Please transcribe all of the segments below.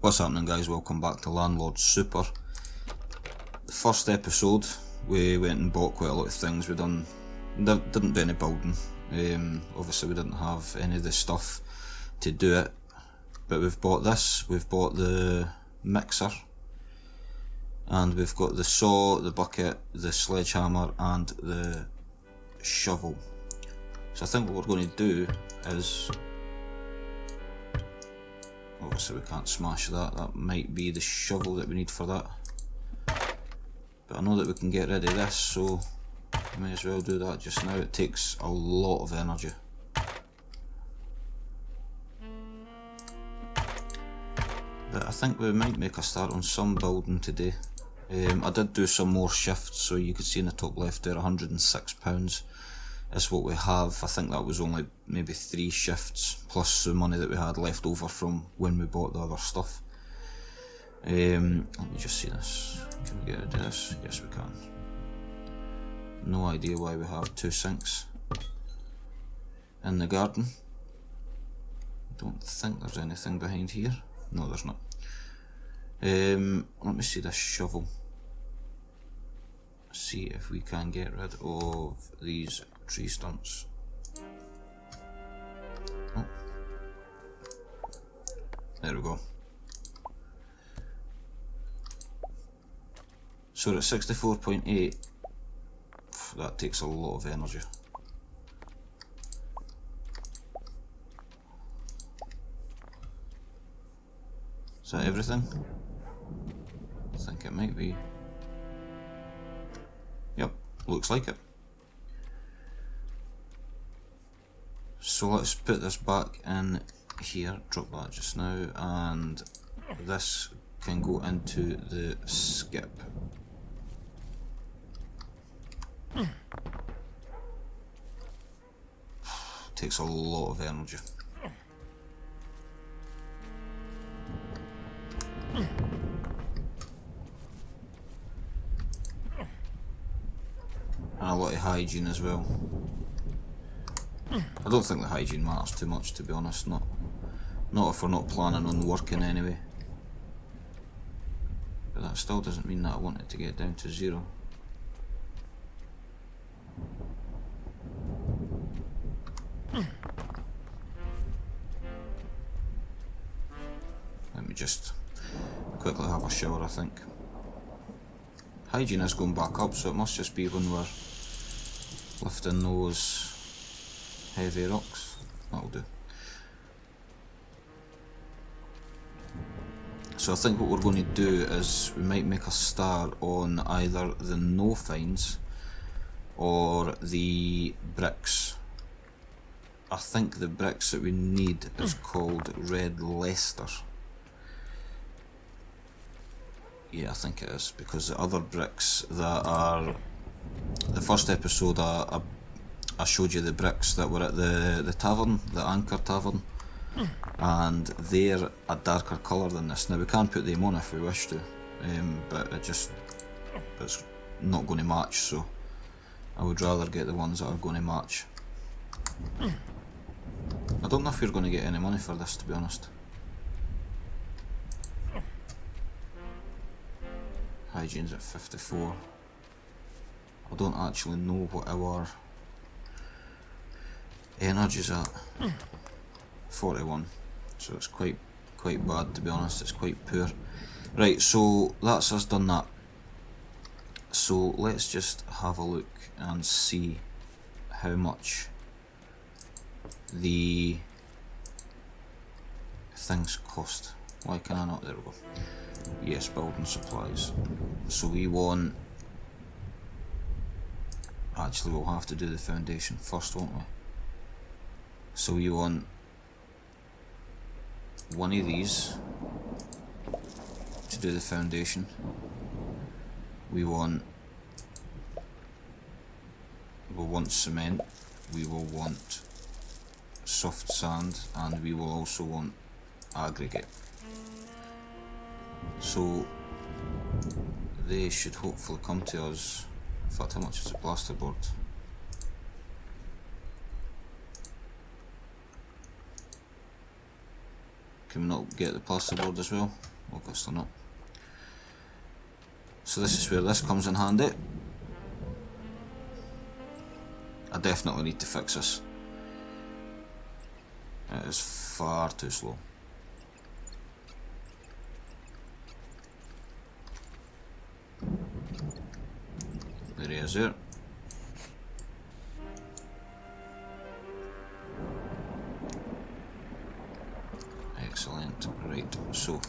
What's happening, guys? Welcome back to Landlord Super. The first episode we went and bought quite a lot of things. We didn't do any building. Obviously we didn't have any of the stuff to do it, but we've bought this. We've bought the mixer, and we've got the saw, the bucket, the sledgehammer and the shovel. So I think what we're going to do is, obviously we can't smash that, that might be the shovel that we need for that, but I know that we can get rid of this, so we may as well do that just now. It takes a lot of energy. But I think we might make a start on some building today. I did do some more shifts, so you could see in the top left there, £106 is what we have. I think that was only maybe 3 shifts plus the money that we had left over from when we bought the other stuff. Let me just see this. Can we get rid of this? Yes, we can. No idea why we have 2 sinks in the garden. Don't think there's anything behind here. No, there's not. Let me see this shovel. See if we can get rid of these tree stumps. Oh. There we go. So we're at 64.8. That takes a lot of energy. Is that everything? I think it might be. Yep, looks like it. So let's put this back in here, drop that just now, and this can go into the skip. Takes a lot of energy. And a lot of hygiene as well. I don't think the hygiene matters too much, to be honest. Not if we're not planning on working anyway. But that still doesn't mean that I want it to get down to 0. Let me just quickly have a shower, I think. Hygiene is going back up, so it must just be when we're lifting those heavy rocks. That'll do. So I think what we're going to do is we might make a start on either the no fines or the bricks. I think the bricks that we need is called Red Leicester. Yeah, I think it is, because the other bricks that are, the first episode I showed you the bricks that were at the tavern, the Anchor Tavern, and they're a darker colour than this. Now we can put them on if we wish to, but it's not going to match, so I would rather get the ones that are going to match. I don't know if you're going to get any money for this, to be honest. Hygiene's at 54. I don't actually know what our energy's at. 41. So it's quite bad, to be honest. It's quite poor. Right, so that's us done that. So let's just have a look and see how much the things cost. Why can I not? There we go. Yes, building supplies. So we want, actually we'll have to do the foundation first, won't we? So we want one of these to do the foundation. We'll want cement, we will want soft sand, and we will also want aggregate. So they should hopefully come to us. In fact, how much is a plasterboard? Can we not get the plasterboard as well? Obviously not. So this is where this comes in handy. I definitely need to fix this. It is far too slow. There he is there. Excellent. Right, so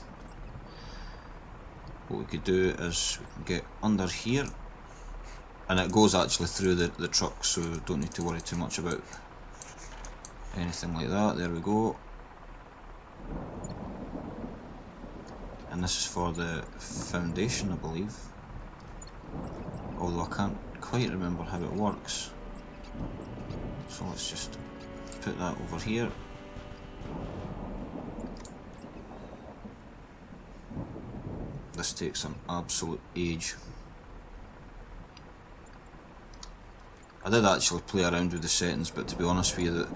what we could do is we can get under here, and it goes actually through the truck, so don't need to worry too much about anything like that. There we go. And this is for the foundation, I believe, although I can't quite remember how it works. So let's just put that over here. This takes an absolute age. I did actually play around with the settings, but to be honest with you,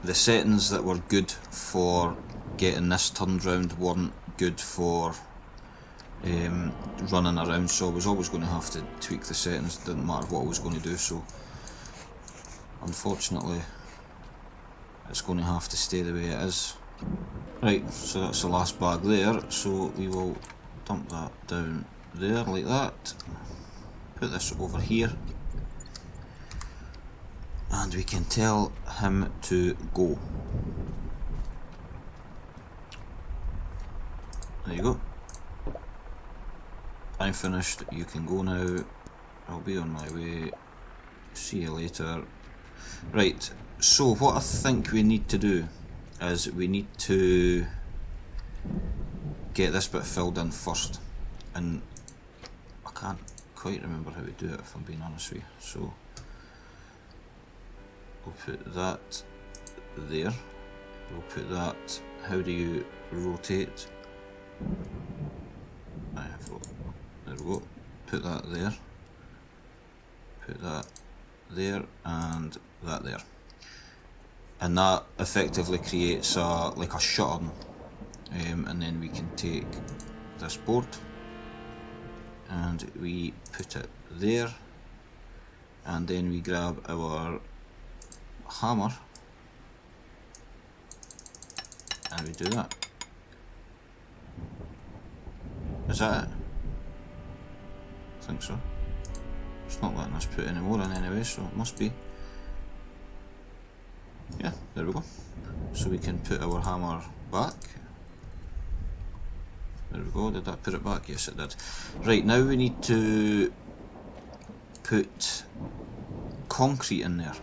the settings that were good for getting this turned round weren't good for running around, so I was always going to have to tweak the settings. It didn't matter what I was going to do, so unfortunately it's going to have to stay the way it is. Right, so that's the last bag there, so we will dump that down there like that, put this over here, and we can tell him to go. There you go. I'm finished, you can go now. I'll be on my way. See you later. Right, so what I think we need to do is we need to get this bit filled in first, and I can't quite remember how to do it, if I'm being honest with you. So we'll put that there, we'll put that, how do you rotate? There we go, put that there, put that there, and that there, and that effectively creates a like a shutter. And then we can take this board and we put it there, and then we grab our hammer and we do that. Is that it? I think so. It's not letting us put any more in anyway, so it must be. Yeah, there we go. So we can put our hammer back. There we go, did that put it back? Yes it did. Right, now we need to put concrete in there.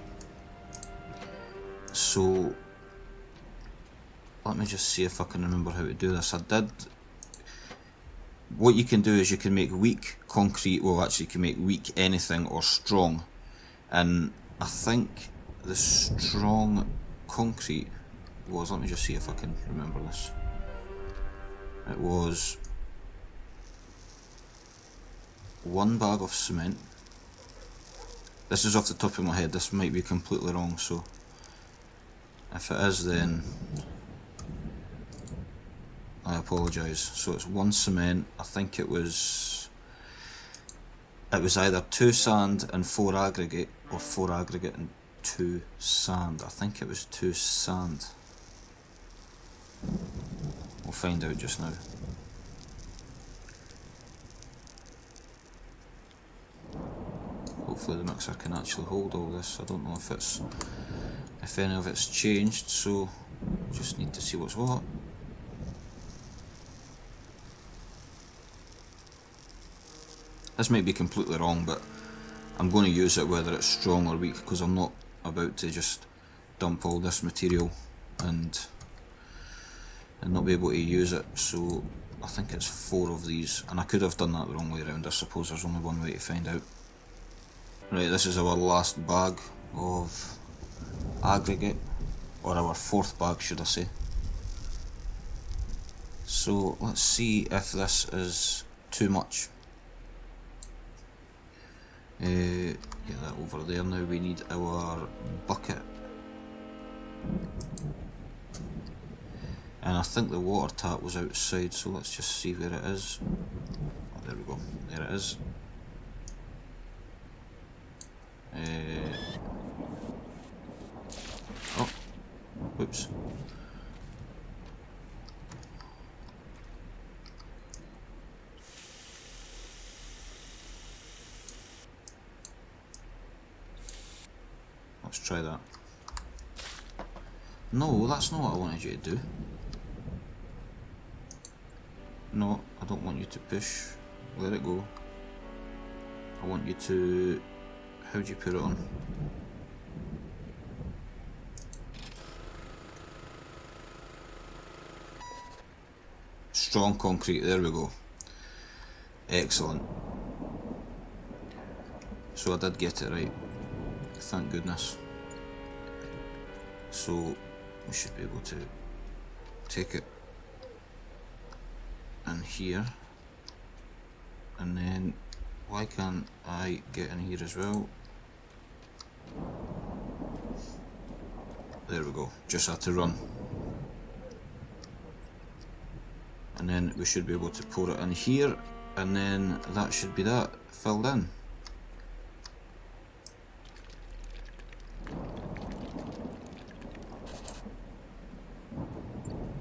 So let me just see if I can remember how to do this. I did. What you can do is you can make weak concrete, well actually you can make weak anything or strong, and I think the strong concrete was, let me just see if I can remember this. It was 1 bag of cement. This is off the top of my head, this might be completely wrong, so if it is then I apologise. So it's 1 cement, I think it was either 2 sand and 4 aggregate, or 4 aggregate and 2 sand. I think it was 2 sand. We'll find out just now. Hopefully the mixer can actually hold all this. I don't know if any of it's changed, so just need to see what's what. This might be completely wrong, but I'm going to use it whether it's strong or weak, because I'm not about to just dump all this material and not be able to use it. So I think it's 4 of these, and I could have done that the wrong way around. I suppose there's only one way to find out. Right, this is our last bag of aggregate, or our 4th bag should I say. So let's see if this is too much. Get that over there. Now we need our bucket. And I think the water tap was outside, so let's just see where it is. Oh, there we go, there it is. Oh, whoops. Let's try that. No, that's not what I wanted you to do. No, I don't want you to push. Let it go. I want you to... how do you put it on? Strong concrete, there we go. Excellent. So I did get it right. Thank goodness. So we should be able to take it in here. And then why can't I get in here as well? There we go, just had to run. And then we should be able to pour it in here, and then that should be that, filled in.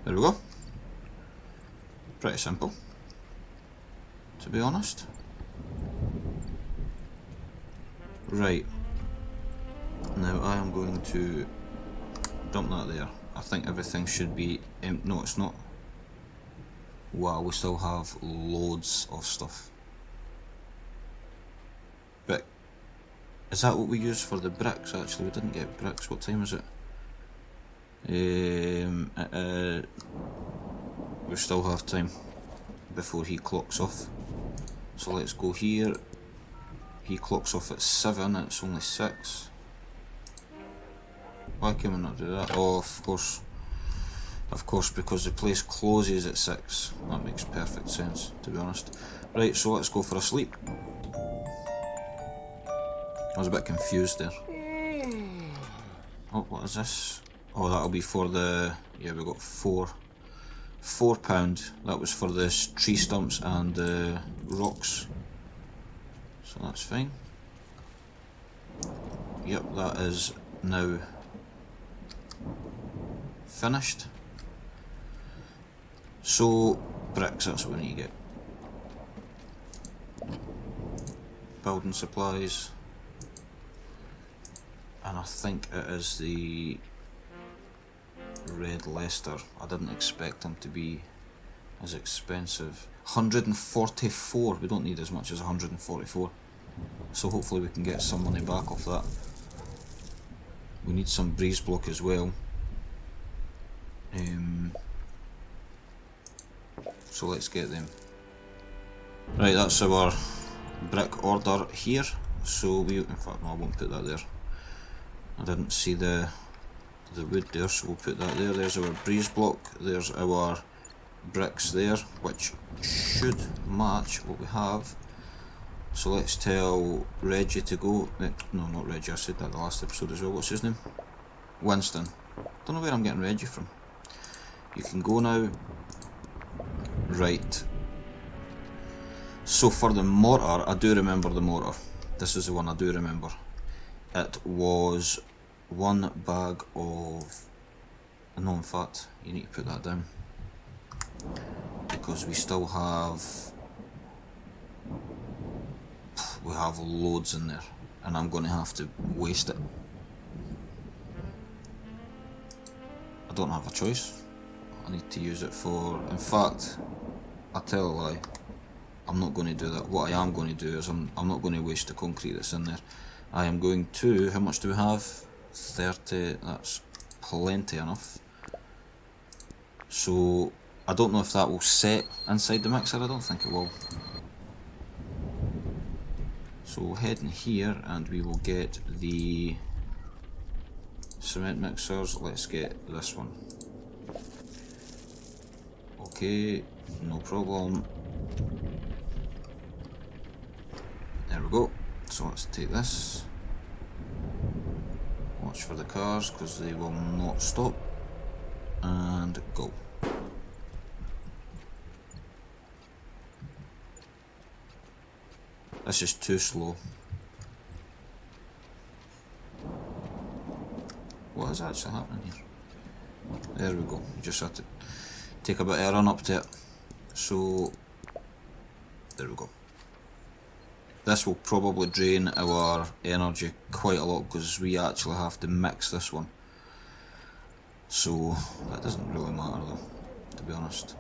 There we go. Pretty simple, to be honest. Right. Now I am going to dump that there. I think everything should be empty. No, it's not. Wow, we still have loads of stuff. But is that what we use for the bricks? Actually, we didn't get bricks. What time is it? We still have time before he clocks off. So let's go here. He clocks off at 7 and it's only 6. Why can we not do that? Oh, of course. Of course, because the place closes at 6. That makes perfect sense, to be honest. Right, so let's go for a sleep. I was a bit confused there. Oh, what is this? Oh, that'll be for the... yeah, we got £4. That was for the tree stumps and the rocks. So that's fine. Yep, that is now finished. So, bricks, that's what we need to get. Building supplies. And I think it is the red Leicester. I didn't expect them to be as expensive. 144, we don't need as much as 144. So hopefully we can get some money back off that. We need some breeze block as well. So let's get them. Right, that's our brick order here. So we, in fact no, I won't put that there. I didn't see the wood there, so we'll put that there. There's our breeze block, there's our bricks there, which should match what we have. So let's tell Reggie to go. No, not Reggie, I said that the last episode as well. What's his name? Winston. Don't know where I'm getting Reggie from. You can go now. Right. So for the mortar, I do remember the mortar. This is the one I do remember. It was 1 bag of... no, in fact, you need to put that down. Because we still have... we have loads in there. And I'm going to have to waste it. I don't have a choice. I need to use it for... in fact, I tell a lie. I'm not going to do that. What I am going to do is I'm not going to waste the concrete that's in there. I am going to... how much do we have? 30. That's plenty enough. So I don't know if that will set inside the mixer. I don't think it will. So we'll head in here and we will get the cement mixers. Let's get this one. Okay, no problem. There we go. So let's take this. Watch for the cars because they will not stop. And go. This is too slow. What is actually happening here? There we go. We just have to take a bit of a run up to it. So, there we go. This will probably drain our energy quite a lot because we actually have to mix this one. So, that doesn't really matter though, to be honest.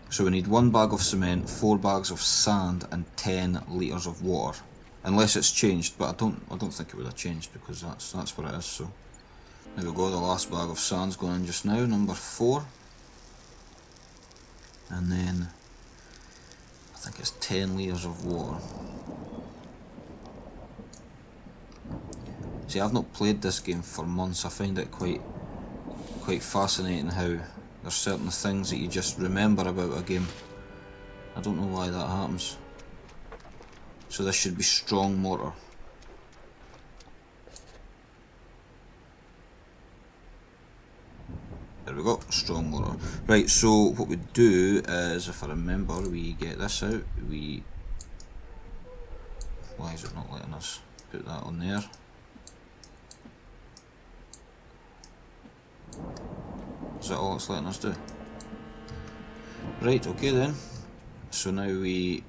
So we need 1 bag of cement, 4 bags of sand and 10 litres of water. Unless it's changed, but I don't think it would have changed because that's what it is, so. There we go, the last bag of sand's going in just now, number 4. And then, I think it's 10 litres of water. See, I've not played this game for months. I find it quite fascinating how there's certain things that you just remember about a game. I don't know why that happens. So this should be strong mortar. There we go, strong mortar. Right, so what we do is, if I remember, we get this out. Why is it not letting us put that on there? Is that all it's letting us do? Right, okay then. So now we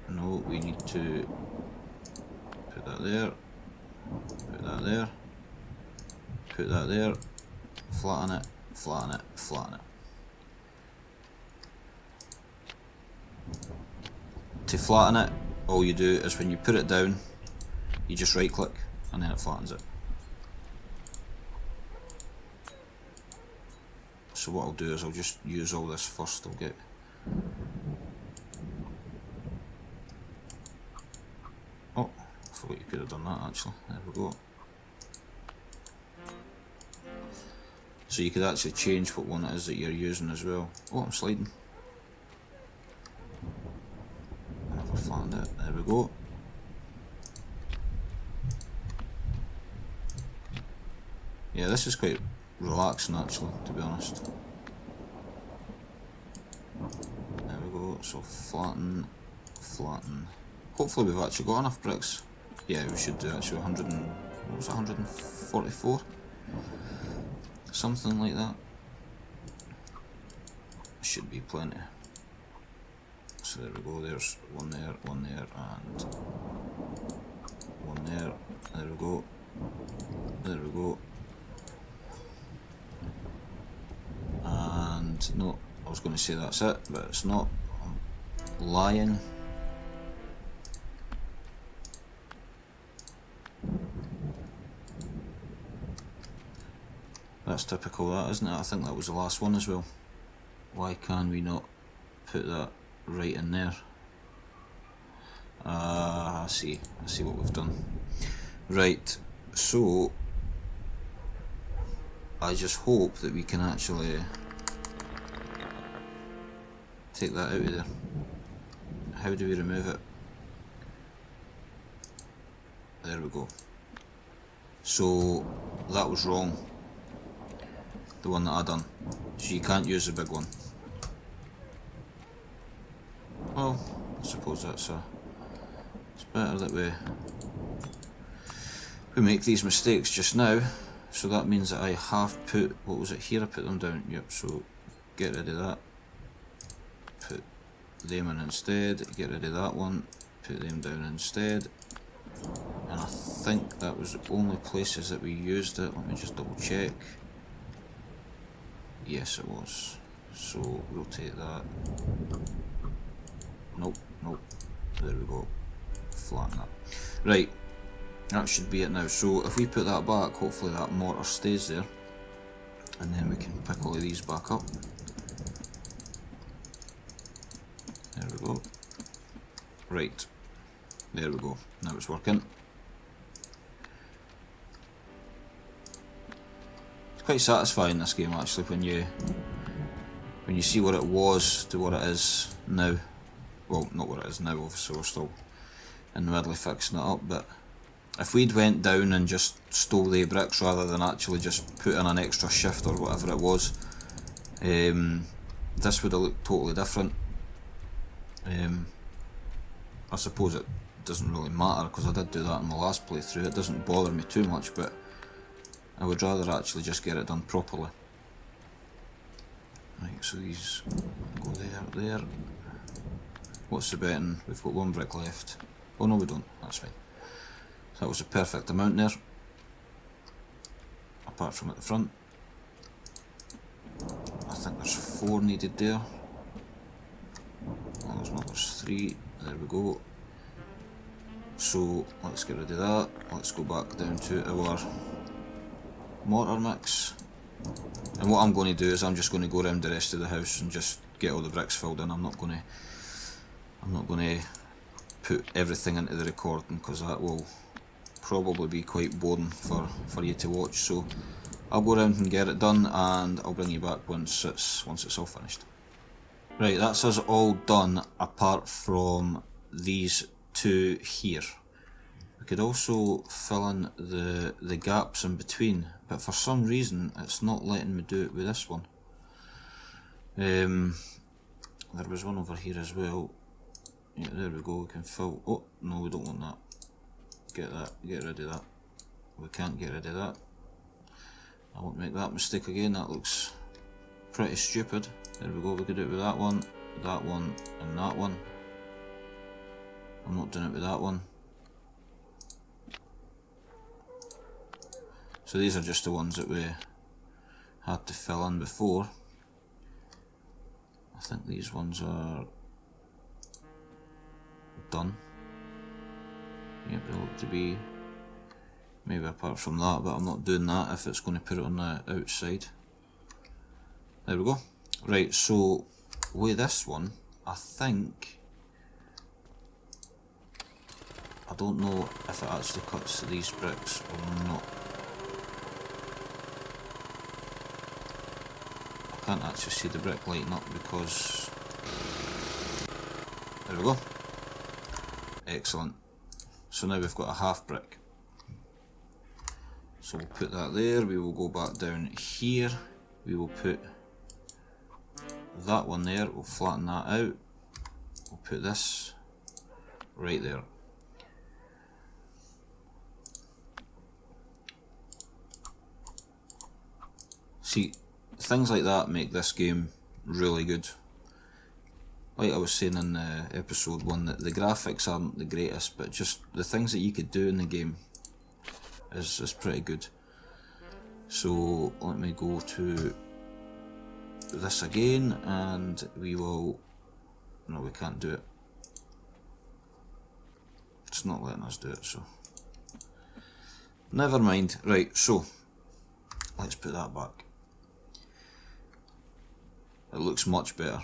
need to put that there, put that there, put that there, flatten it, flatten it, flatten it. To flatten it, all you do is when you put it down, you just right click and then it flattens it. So what I'll do is I'll just use all this first. I'll get I forgot you could have done that actually. There we go. So you could actually change what one it is that you're using as well. Oh, I'm sliding. I never flattened it. There we go. Yeah, this is quite relaxing actually, to be honest. There we go, so flatten, flatten. Hopefully we've actually got enough bricks. Yeah, we should do actually 100 and, what was it, 144? Something like that. Should be plenty. So there we go, there's one there, and one there. There we go. There we go. And no, I was going to say that's it, but it's not. I'm lying. That's typical, that, isn't it? I think that was the last one as well. Why can we not put that right in there? I see what we've done. Right, so I just hope that we can actually take that out of there. How do we remove it? There we go. So that was wrong, the one that I done. So you can't use the big one. Well, I suppose it's better that we make these mistakes just now. So that means that I have put, what was it here, I put them down, yep, so get rid of that, put them in instead, get rid of that one, put them down instead, and I think that was the only places that we used it. Let me just double check. Yes it was, so rotate that, nope, there we go, flatten that. Right. That should be it now. So if we put that back, hopefully that mortar stays there, and then we can pick all of these back up. There we go. Right, there we go. Now it's working. It's quite satisfying, this game, actually, when you see what it was to what it is now. Well, not what it is now, obviously we're still in the middle of fixing it up, but if we'd went down and just stole the bricks rather than actually just put in an extra shift or whatever it was, this would have looked totally different. I suppose it doesn't really matter because I did do that in my last playthrough. It doesn't bother me too much, but I would rather actually just get it done properly. Right, so these go there. What's the betting? We've got one brick left. Oh no, we don't. That's fine. So that was a perfect amount there. Apart from at the front. I think there's 4 needed there. Oh, there's not, there's 3. There we go. So let's get rid of that. Let's go back down to our mortar mix. And what I'm going to do is I'm just going to go around the rest of the house and just get all the bricks filled in. I'm not going to put everything into the recording because that will probably be quite boring for you to watch. So I'll go around and get it done, and I'll bring you back once it's all finished. Right, that's us all done apart from these 2 here. We could also fill in the gaps in between, but for some reason it's not letting me do it with this one. There was one over here as well. Yeah, there we go, we can fill. Oh, no, we don't want that. Get rid of that. We can't get rid of that. I won't make that mistake again, that looks pretty stupid. There we go, we could do it with that one, and that one. I'm not doing it with that one. So these are just the ones that we had to fill in before. I think these ones are done. Yep, they look to be, maybe apart from that, but I'm not doing that if it's going to put it on the outside. There we go. Right, so with this one, I think, I don't know if it actually cuts these bricks or not. I can't actually see the brick lighting up because, there we go. Excellent. So now we've got a half brick. So we'll put that there, we will go back down here, we will put that one there, we'll flatten that out, we'll put this right there. See, things like that make this game really good. Like I was saying in episode 1, that the graphics aren't the greatest, but just the things that you could do in the game is pretty good. So let me go to this again, and we will, no, we can't do it. It's not letting us do it, so never mind. Right, so let's put that back. It looks much better,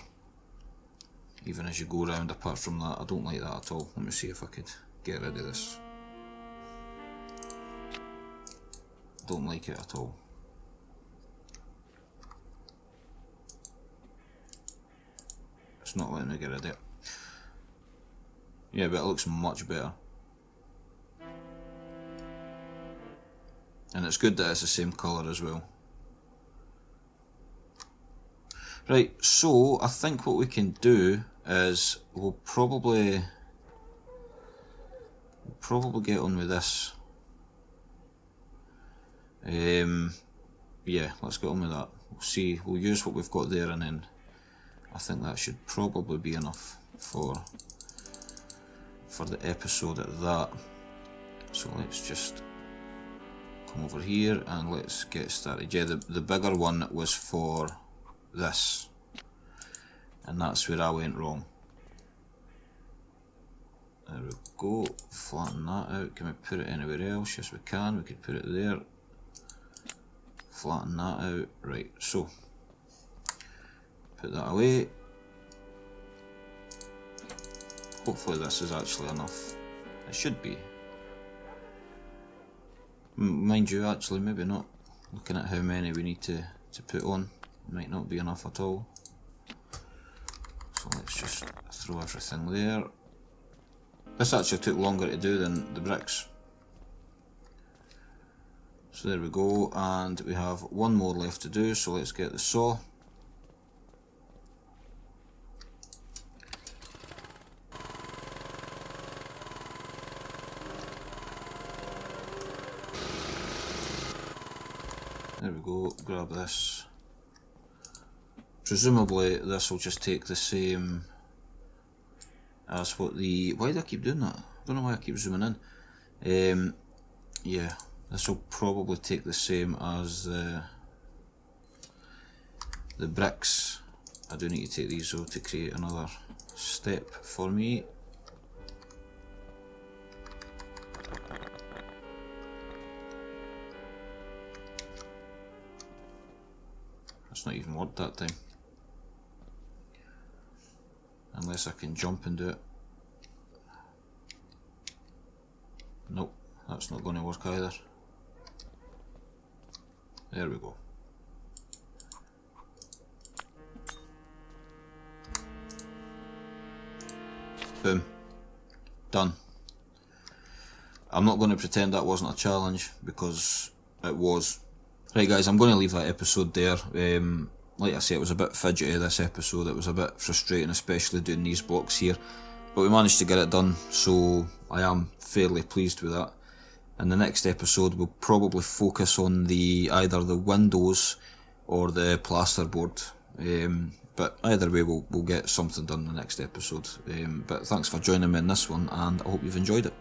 even as you go around. Apart from that, I don't like that at all. Let me see if I could get rid of this. Don't like it at all. It's not letting me get rid of it. Yeah, but it looks much better. And it's good that it's the same colour as well. Right, so I think what we can do is we'll probably get on with this. Yeah, let's get on with that. We'll see, we'll use what we've got there, and then I think that should probably be enough for the episode at that. So let's just come over here and let's get started. Yeah, the bigger one was for this, and that's where I went wrong. There we go, flatten that out. Can we put it anywhere else? Yes we can, we could put it there. Flatten that out. Right, so put that away. Hopefully this is actually enough. It should be. Mind you, actually maybe not. Looking at how many we need to put on, it might not be enough at all. So let's just throw everything there. This actually took longer to do than the bricks. So there we go, and we have one more left to do, so let's get the saw. go grab this. Presumably this will just take the same as what the... Why do I keep doing that? I don't know why I keep zooming in. Yeah, this will probably take the same as the bricks. I do need to take these though to create another step for me. That's not even worked that time. Unless I can jump and do it. Nope, that's not going to work either. There we go. Boom. Done. I'm not going to pretend that wasn't a challenge, because it was. Right guys, I'm going to leave that episode there. Like I say, it was a bit fidgety this episode, it was a bit frustrating, especially doing these blocks here. But we managed to get it done, so I am fairly pleased with that. In the next episode we'll probably focus on either the windows or the plasterboard. But either way we'll get something done in the next episode. But thanks for joining me in this one, and I hope you've enjoyed it.